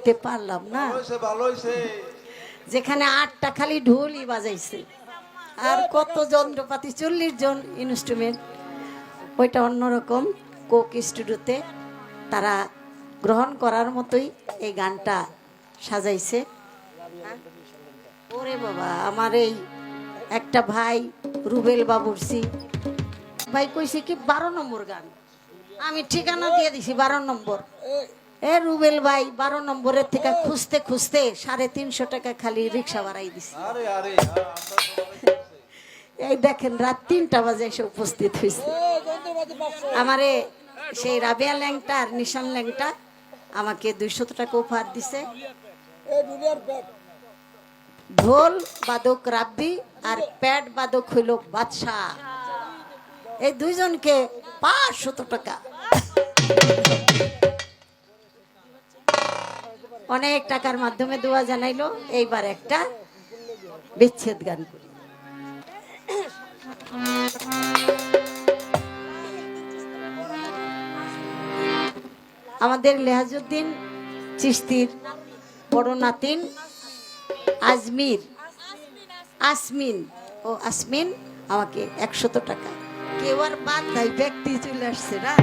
গাইতে পারলাম না, ভালো হইছে। যেখানে 8টা খালি ঢোলই বাজাইছে আর কত যন্ত্রপাতি, 40 জন ইনস্ট্রুমেন্ট। ওইটা অন্যরকম কোক স্টুডিওতে তারা গ্রহণ করার মতোই এই গানটা সাজাইছে। ওরে বাবা, আমার এই একটা ভাই রুবেল বাবুরসি ভাই কইছে কি 12 নম্বর গান, আমি ঠিকানা দিয়ে দিছি 12 নম্বর। এ রুবেল ভাই 12 নম্বরের থেকে খুঁজতে খুঁজতে 350 টাকা খালি রিক্সা ভাড়াই দিছি। আরে আরে এই দেখেন রাত 3টা বাজে এসে উপস্থিত হয়েছে। আমারে সেই রাবিয়া ল্যাংটা আর নিশান ল্যাংটা আমাকে 200 টাকা উপহার দিছে। ঢোল বাদক রাব্বি আর প্যাড বাদক হইল বাদশাহ, এই দুইজনকে 500 টাকা। অনেক টাকার মাধ্যমে দোয়া জানাইলো। এইবার একটা বিচ্ছেদ গান করি। আমাদের লেহাজউদ্দিন চিশতির বড় নাতিন আসমিন আমাকে 100 টাকা। কেউ আর বাদ নাই, ব্যক্তি চলে আসছে না।